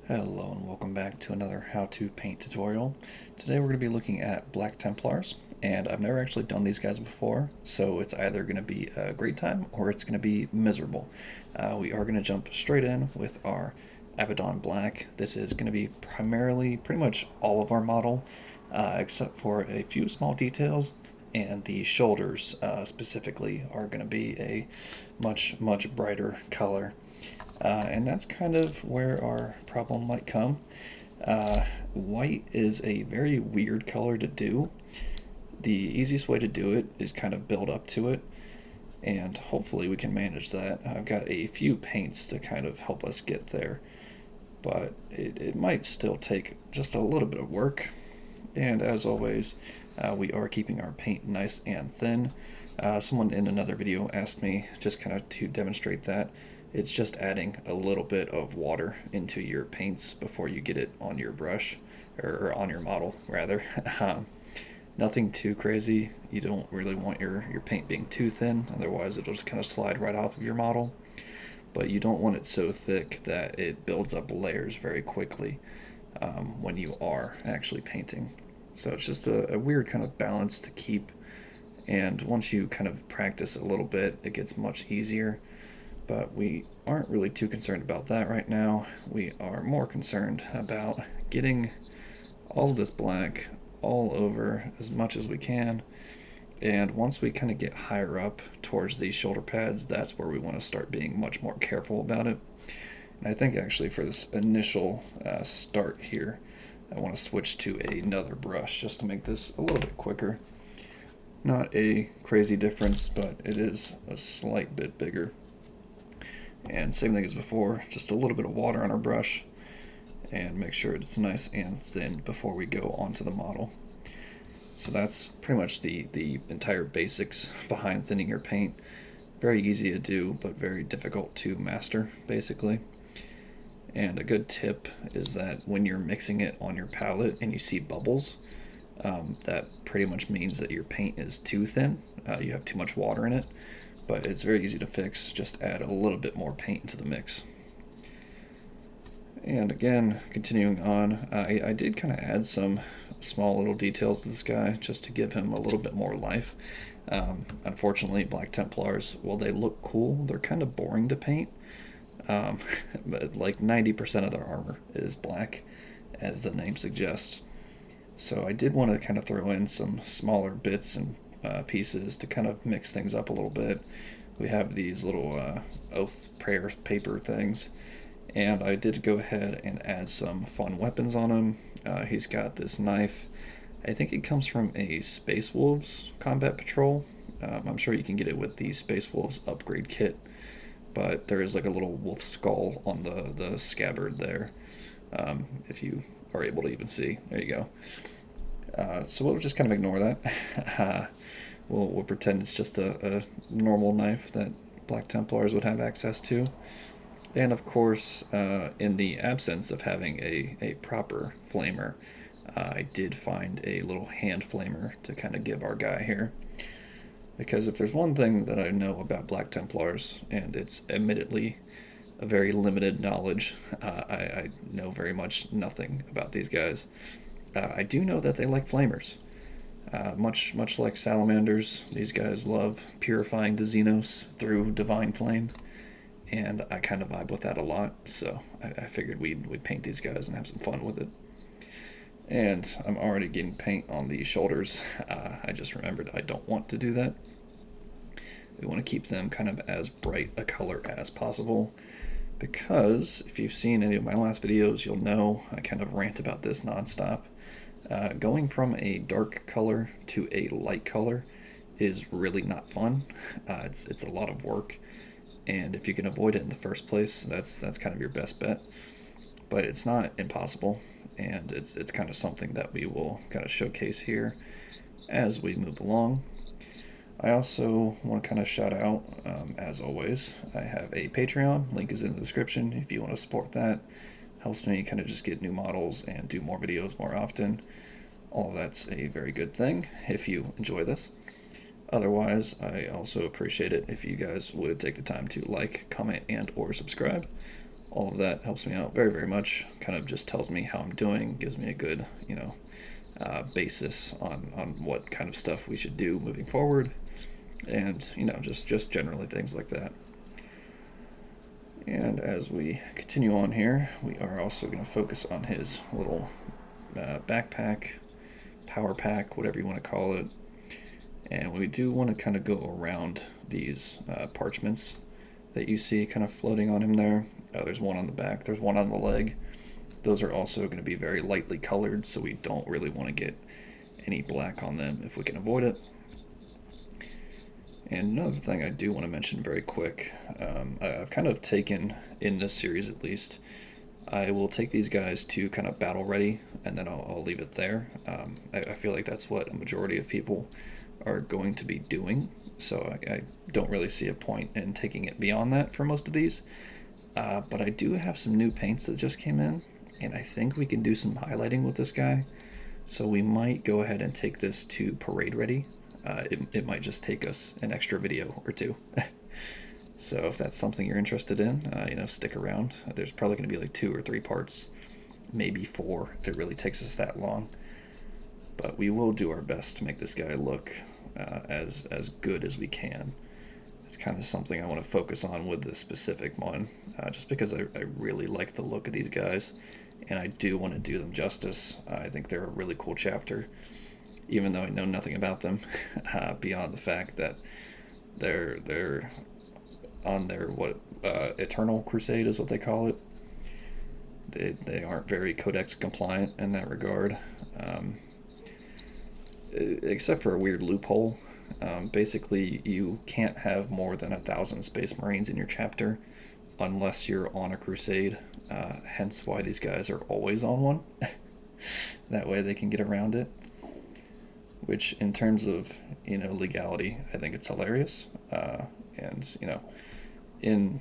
Hello and welcome back to another how to paint tutorial. Today we're going to be looking at Black Templars, and I've never actually done these guys before, so it's either going to be a great time or it's going to be miserable. We are going to jump straight in with our Abaddon Black. This is going to be primarily pretty much all of our model, except for a few small details, and the shoulders specifically are going to be a much brighter color. And that's kind of where our problem might come. White is a very weird color to do. The easiest way to do it is kind of build up to it, and hopefully we can manage that. I've got a few paints to kind of help us get there, but it might still take just a little bit of work. And as always, we are keeping our paint nice and thin. Someone in another video asked me just kind of to demonstrate that. It's just adding a little bit of water into your paints before you get it on your brush, or on your model, rather. Nothing too crazy. You don't really want your paint being too thin, otherwise it'll just kind of slide right off of your model. But you don't want it so thick that it builds up layers very quickly when you are actually painting. So it's just a weird kind of balance to keep, and once you kind of practice a little bit, it gets much easier. But we aren't really too concerned about that right now. We are more concerned about getting all of this black all over as much as we can. And once we kind of get higher up towards these shoulder pads, that's where we want to start being much more careful about it. And I think actually for this initial start here, I want to switch to another brush just to make this a little bit quicker. Not a crazy difference, but it is a slight bit bigger. And same thing as before, just a little bit of water on our brush, and make sure it's nice and thin before we go onto the model. So that's pretty much the entire basics behind thinning your paint. Very easy to do, but very difficult to master, basically. And a good tip is that when you're mixing it on your palette and you see bubbles, that pretty much means that your paint is too thin. You have too much water in it. But it's very easy to fix. Just add a little bit more paint into the mix. And again, continuing on, I did kind of add some small little details to this guy just to give him a little bit more life. Unfortunately, Black Templars, while they look cool, they're kind of boring to paint. But like 90% of their armor is black, as the name suggests. So I did want to kind of throw in some smaller bits and pieces to kind of mix things up a little bit. We have these little oath prayer paper things, and I did go ahead and add some fun weapons on him. He's got this knife. I think it comes from a Space Wolves combat patrol. I'm sure you can get it with the Space Wolves upgrade kit, but there is like a little wolf skull on the scabbard there, if you are able to even see. There you go. So we'll just kind of ignore that. We'll pretend it's just a normal knife that Black Templars would have access to. And of course, in the absence of having a proper flamer, I did find a little hand flamer to kind of give our guy here. Because if there's one thing that I know about Black Templars, and it's admittedly a very limited knowledge, I know very much nothing about these guys. I do know that they like flamers. Much like salamanders, these guys love purifying the Xenos through divine flame, and I kind of vibe with that a lot, so I figured we'd paint these guys and have some fun with it. And I'm already getting paint on the shoulders. I just remembered I don't want to do that. We want to keep them kind of as bright a color as possible, because if you've seen any of my last videos, you'll know I kind of rant about this nonstop. Going from a dark color to a light color is really not fun. It's a lot of work, and if you can avoid it in the first place, that's kind of your best bet. But it's not impossible, and it's kind of something that we will kind of showcase here as we move along. I also want to kind of shout out, as always, I have a Patreon. Link is in the description if you want to support that. Helps me kind of just get new models and do more videos more often. All of that's a very good thing if you enjoy this. Otherwise, I also appreciate it if you guys would take the time to like, comment, and or subscribe. All of that helps me out very, very much. Kind of just tells me how I'm doing, gives me a good, basis on what kind of stuff we should do moving forward, and just generally things like that. And as we continue on here, we are also going to focus on his little backpack, power pack, whatever you want to call it. And we do want to kind of go around these parchments that you see kind of floating on him there. There's one on the back, there's one on the leg. Those are also going to be very lightly colored, so we don't really want to get any black on them if we can avoid it. And another thing I do want to mention very quick, I've kind of taken, in this series at least, I will take these guys to kind of battle ready, and then I'll leave it there. I feel like that's what a majority of people are going to be doing, so I don't really see a point in taking it beyond that for most of these. But I do have some new paints that just came in, and I think we can do some highlighting with this guy. So we might go ahead and take this to parade ready. It might just take us an extra video or two. So if that's something you're interested in, stick around. There's probably going to be like 2 or 3 parts, maybe 4 if it really takes us that long. But we will do our best to make this guy look as good as we can. It's kind of something I want to focus on with this specific one, just because I really like the look of these guys, and I do want to do them justice. I think they're a really cool chapter, even though I know nothing about them, beyond the fact that they're on their Eternal Crusade is what they call it. They aren't very codex compliant in that regard, except for a weird loophole. Basically, you can't have more than 1,000 Space Marines in your chapter unless you're on a crusade. Hence why these guys are always on one. That way they can get around it. Which, in terms of legality, I think it's hilarious. And in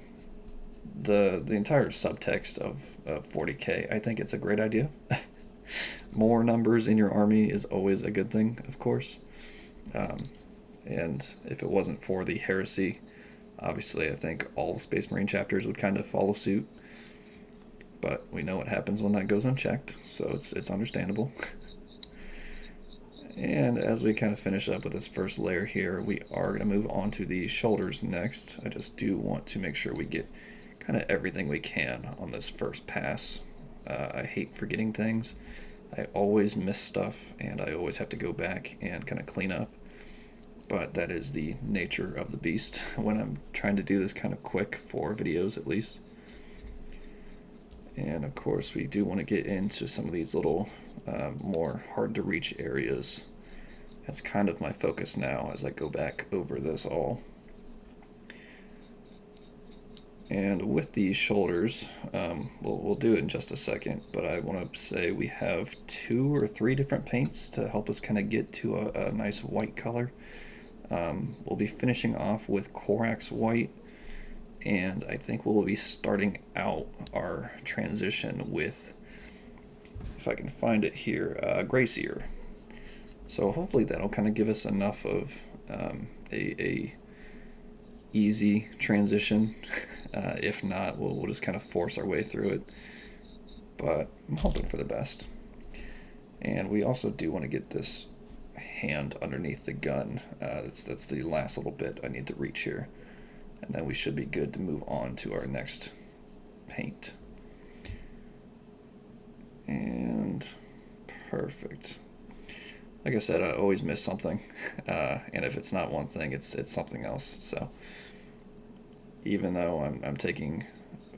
the entire subtext of 40K, I think it's a great idea. More numbers in your army is always a good thing, of course. And if it wasn't for the heresy, obviously I think all Space Marine chapters would kind of follow suit. But we know what happens when that goes unchecked, so it's understandable. And as we kind of finish up with this first layer here, we are going to move on to the shoulders next. I just do want to make sure we get kind of everything we can on this first pass. I hate forgetting things. I always miss stuff, and I always have to go back and kind of clean up. But that is the nature of the beast when I'm trying to do this kind of quick for videos at least. And of course we do want to get into some of these little more hard to reach areas. That's kind of my focus now as I go back over this all. And with these shoulders, we'll do it in just a second, but I want to say we have 2 or 3 different paints to help us kind of get to a nice white color. We'll be finishing off with Corax White, and I think we'll be starting out our transition with, if I can find it here, Gray Seer. So hopefully that'll kind of give us enough of a easy transition. If not, we'll just kind of force our way through it. But I'm hoping for the best. And we also do want to get this hand underneath the gun. That's the last little bit I need to reach here. And then we should be good to move on to our next paint. And perfect. Like I said, I always miss something. And if it's not one thing, it's something else. So even though I'm taking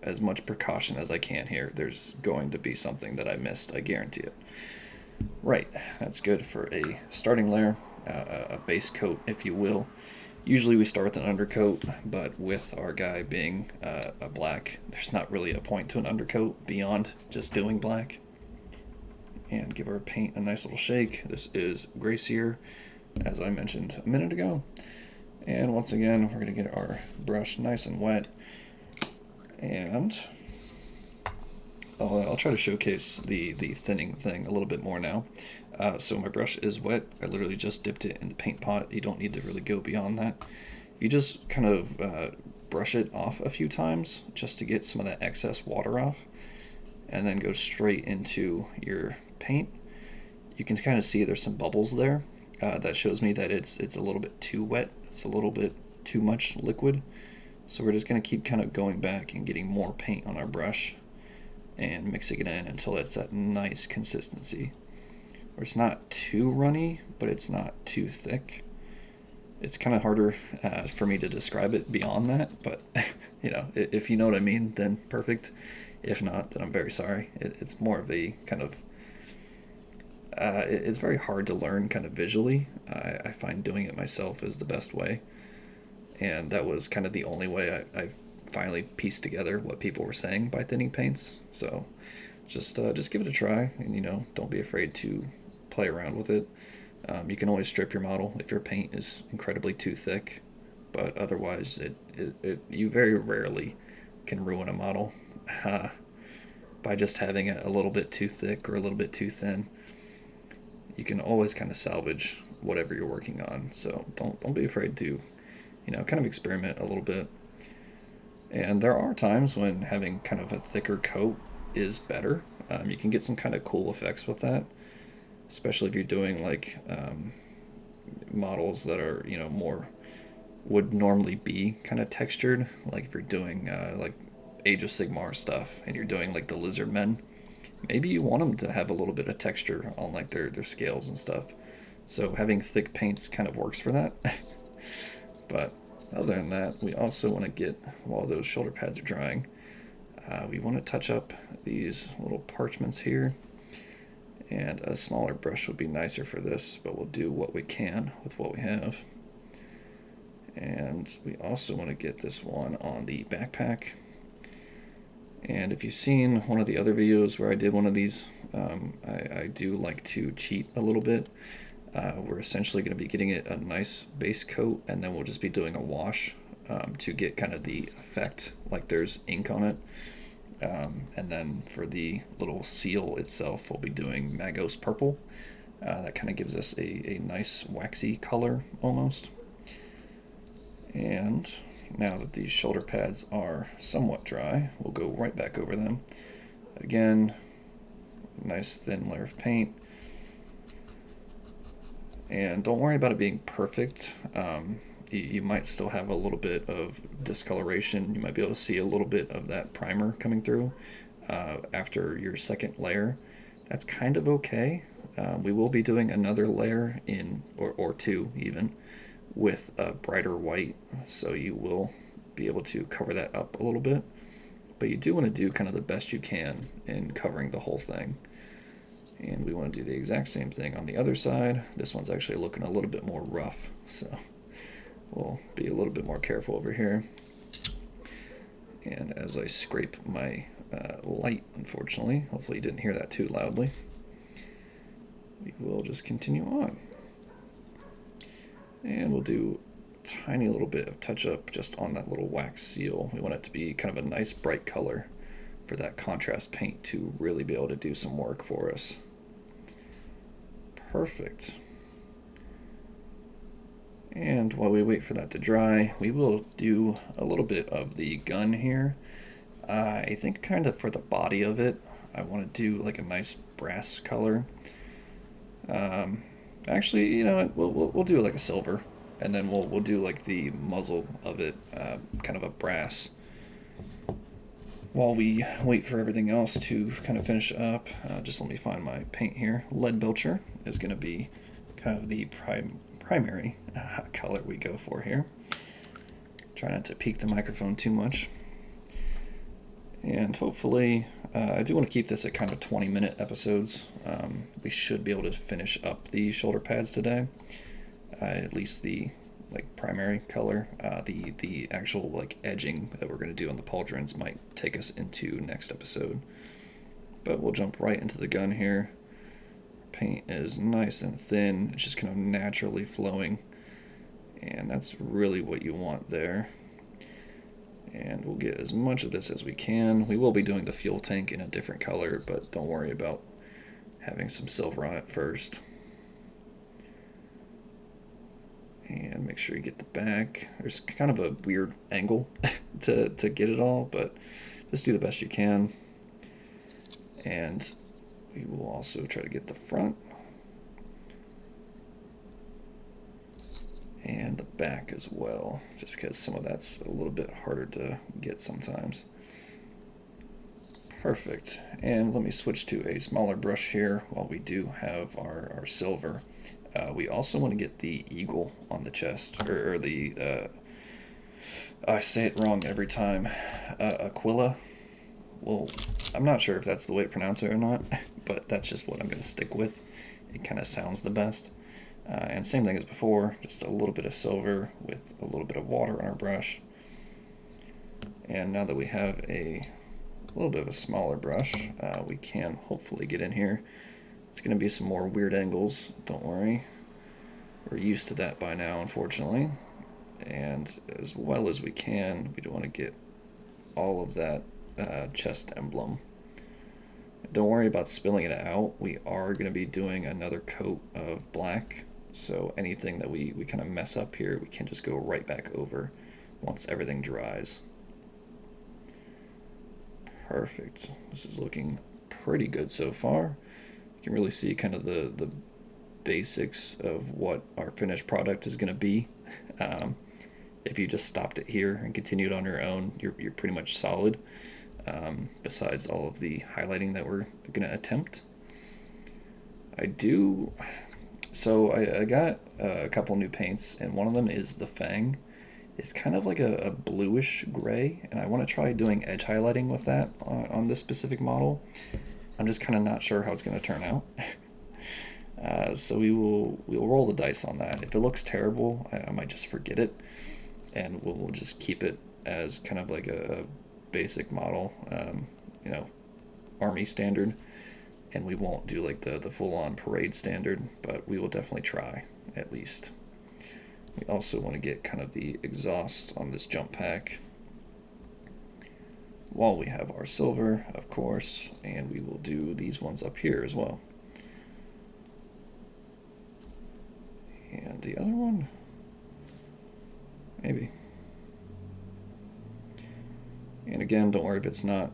as much precaution as I can here, there's going to be something that I missed, I guarantee it. Right, that's good for a starting layer, a base coat, if you will. Usually we start with an undercoat, but with our guy being a black, there's not really a point to an undercoat beyond just doing black. And give our paint a nice little shake. This is Gray Seer, as I mentioned a minute ago. And once again, we're going to get our brush nice and wet. And I'll try to showcase the thinning thing a little bit more now. So my brush is wet. I literally just dipped it in the paint pot. You don't need to really go beyond that. You just kind of brush it off a few times just to get some of that excess water off, and then go straight into your paint. You can kind of see there's some bubbles there. That shows me that it's a little bit too wet. It's a little bit too much liquid. So we're just going to keep kind of going back and getting more paint on our brush and mixing it in until it's that nice consistency, where it's not too runny, but it's not too thick. It's kind of harder for me to describe it beyond that, but if you know what I mean, then perfect. If not, then I'm very sorry. It's more of a kind of it's very hard to learn kind of visually. I find doing it myself is the best way, and that was kind of the only way I finally pieced together what people were saying by thinning paints. So just give it a try, and don't be afraid to play around with it. You can always strip your model if your paint is incredibly too thick, but otherwise you very rarely can ruin a model by just having it a little bit too thick or a little bit too thin. You can always kind of salvage whatever you're working on, so don't be afraid to kind of experiment a little bit. And there are times when having kind of a thicker coat is better. You can get some kind of cool effects with that, especially if you're doing like models that are more would normally be kind of textured. Like if you're doing like Age of Sigmar stuff and you're doing like the lizard men, maybe you want them to have a little bit of texture on like their scales and stuff. So having thick paints kind of works for that. But other than that, we also want to get, while those shoulder pads are drying, we want to touch up these little parchments here. And a smaller brush would be nicer for this, but we'll do what we can with what we have. And we also want to get this one on the backpack. And if you've seen one of the other videos where I did one of these, I do like to cheat a little bit. We're essentially going to be getting it a nice base coat, and then we'll just be doing a wash to get kind of the effect like there's ink on it. And then for the little seal itself, we'll be doing Magos Purple. That kind of gives us a nice waxy color almost. And now that these shoulder pads are somewhat dry, we'll go right back over them. Again, nice thin layer of paint. And don't worry about it being perfect. You might still have a little bit of discoloration. You might be able to see a little bit of that primer coming through after your second layer. That's kind of okay. We will be doing another layer or two even, with a brighter white, so you will be able to cover that up a little bit. But you do want to do kind of the best you can in covering the whole thing. And we want to do the exact same thing on the other side. This one's actually looking a little bit more rough, so we'll be a little bit more careful over here. And as I scrape my light, unfortunately, hopefully you didn't hear that too loudly, we will just continue on. And we'll do a tiny little bit of touch-up just on that little wax seal. We want it to be kind of a nice bright color for that contrast paint to really be able to do some work for us. Perfect. And while we wait for that to dry, we will do a little bit of the gun here. I think kind of for the body of it, I want to do like a nice brass color. Actually, you know what? We'll do like a silver, and then we'll do like the muzzle of it, kind of a brass. While we wait for everything else to kind of finish up, just let me find my paint here. Lead Belcher is going to be kind of the primary color we go for here. Try not to peak the microphone too much. And hopefully, I do want to keep this at kind of 20-minute episodes. We should be able to finish up the shoulder pads today, at least the primary color. The actual edging that we're going to do on the pauldrons might take us into next episode. But we'll jump right into the gun here. Paint is nice and thin. It's just kind of naturally flowing, and that's really what you want there. And we'll get as much of this as we can. We will be doing the fuel tank in a different color, but don't worry about having some silver on it first. And make sure you get the back. There's kind of a weird angle to get it all, but just do the best you can. And we will also try to get the front and the back as well, just because some of that's a little bit harder to get sometimes. Perfect. And let me switch to a smaller brush here while we do have our silver. We also want to get the eagle on the chest, or the, I say it wrong every time, Aquila. Well, I'm not sure if that's the way to pronounce it or not, but that's just what I'm going to stick with. It kind of sounds the best. And same thing as before, just a little bit of silver with a little bit of water on our brush. And now that we have a little bit of a smaller brush, we can hopefully get in here. It's going to be some more weird angles, don't worry. We're used to that by now, unfortunately. And as well as we can, we don't want to get all of that chest emblem. Don't worry about spilling it out. We are going to be doing another coat of black, so anything that we kind of mess up here, we can just go right back over once everything dries. Perfect. This is looking pretty good so far. You can really see kind of the basics of what our finished product is going to be. If you just stopped it here and continued on your own, you're pretty much solid. Besides all of the highlighting that we're going to attempt. I got a couple new paints, and one of them is the Fang. It's kind of like a bluish gray, and I want to try doing edge highlighting with that on this specific model. I'm just kind of not sure how it's going to turn out. So we'll roll the dice on that. If it looks terrible, I might just forget it, and we'll just keep it as kind of like a basic model, army standard, and we won't do like the full-on parade standard, but we will definitely try, at least. We also want to get kind of the exhaust on this jump pack while we have our silver, of course, and we will do these ones up here as well. And the other one, maybe. And again, don't worry if it's not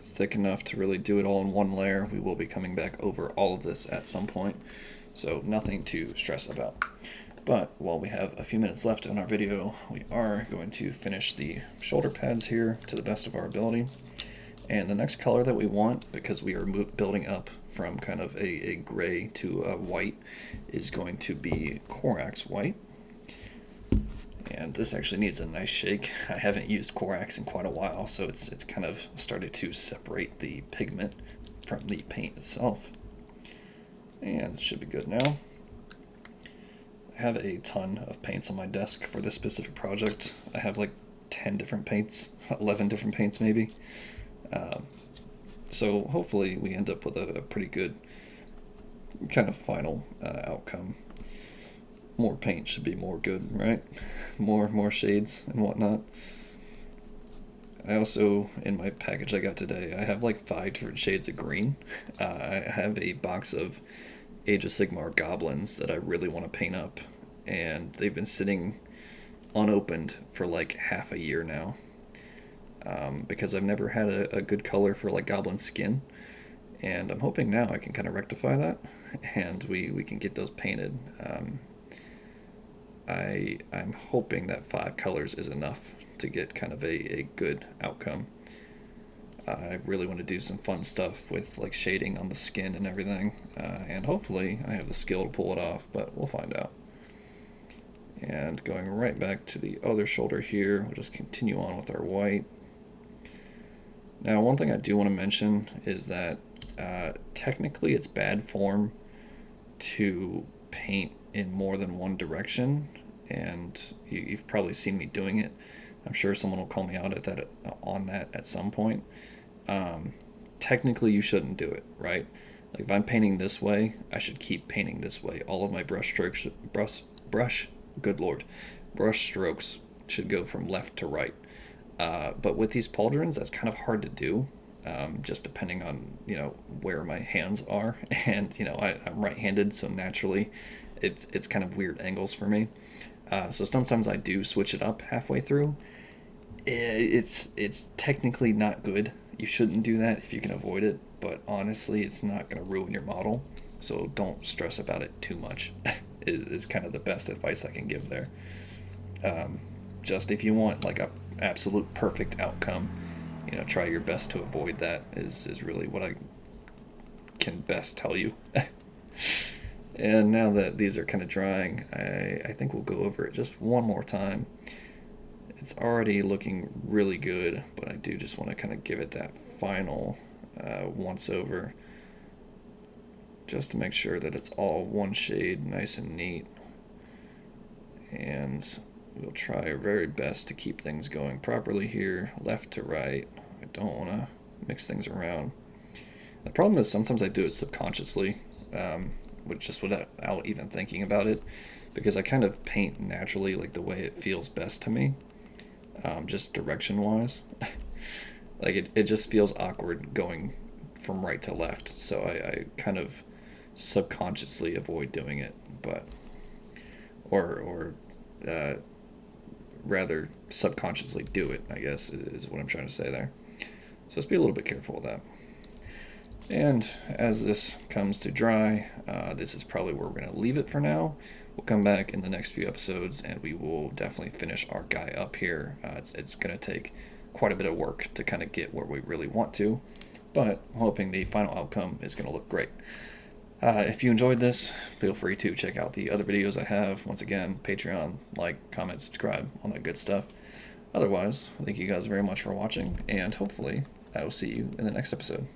thick enough to really do it all in one layer. We will be coming back over all of this at some point, so nothing to stress about. But while we have a few minutes left in our video, we are going to finish the shoulder pads here to the best of our ability. And the next color that we want, because we are building up from kind of a gray to a white, is going to be Corax white. And this actually needs a nice shake. I haven't used Corax in quite a while, so it's kind of started to separate the pigment from the paint itself. And it should be good now. I have a ton of paints on my desk for this specific project. I have like 10 different paints, 11 different paints maybe. So hopefully we end up with a pretty good kind of final outcome. More paint should be more good, right? More shades and whatnot. I also, in my package I got today, I have like 5 different shades of green. I have a box of Age of Sigmar goblins that I really want to paint up, and they've been sitting unopened for like half a year now, because I've never had a good color for like goblin skin, and I'm hoping now I can kind of rectify that, and we can get those painted. I'm hoping that 5 colors is enough to get kind of a good outcome. I really want to do some fun stuff with like shading on the skin and everything, and hopefully I have the skill to pull it off, but we'll find out. And going right back to the other shoulder here, we'll just continue on with our white. Now, one thing I do want to mention is that technically it's bad form to paint in more than one direction, and you've probably seen me doing it. I'm sure someone will call me out on that at some point. Technically you shouldn't do it, right? Like if I'm painting this way, I should keep painting this way. All of my brush strokes should go from left to right. But with these pauldrons, that's kind of hard to do, just depending on where my hands are, and I'm right-handed, so naturally it's kind of weird angles for me. So sometimes I do switch it up halfway through. It's technically not good. You shouldn't do that if you can avoid it, but honestly, it's not going to ruin your model. So don't stress about it too much. Is kind of the best advice I can give there. Just if you want like a absolute perfect outcome, try your best to avoid that. Is really what I can best tell you. And now that these are kind of drying, I think we'll go over it just one more time. It's already looking really good, but I do just want to kind of give it that final once over, just to make sure that it's all one shade, nice and neat. And we'll try our very best to keep things going properly here, left to right. I don't want to mix things around. The problem is sometimes I do it subconsciously, without even thinking about it, because I kind of paint naturally, like the way it feels best to me, just direction-wise. Like it just feels awkward going from right to left, so I kind of subconsciously avoid doing it, but or rather subconsciously do it, I guess, is what I'm trying to say there. So let's be a little bit careful with that. And as this comes to dry, this is probably where we're going to leave it for now. We'll come back in the next few episodes and we will definitely finish our guy up here. It's going to take quite a bit of work to kind of get where we really want to, but I'm hoping the final outcome is going to look great. If you enjoyed this, feel free to check out the other videos I have. Once again, Patreon, like, comment, subscribe, all that good stuff. Otherwise, thank you guys very much for watching, and hopefully I will see you in the next episode.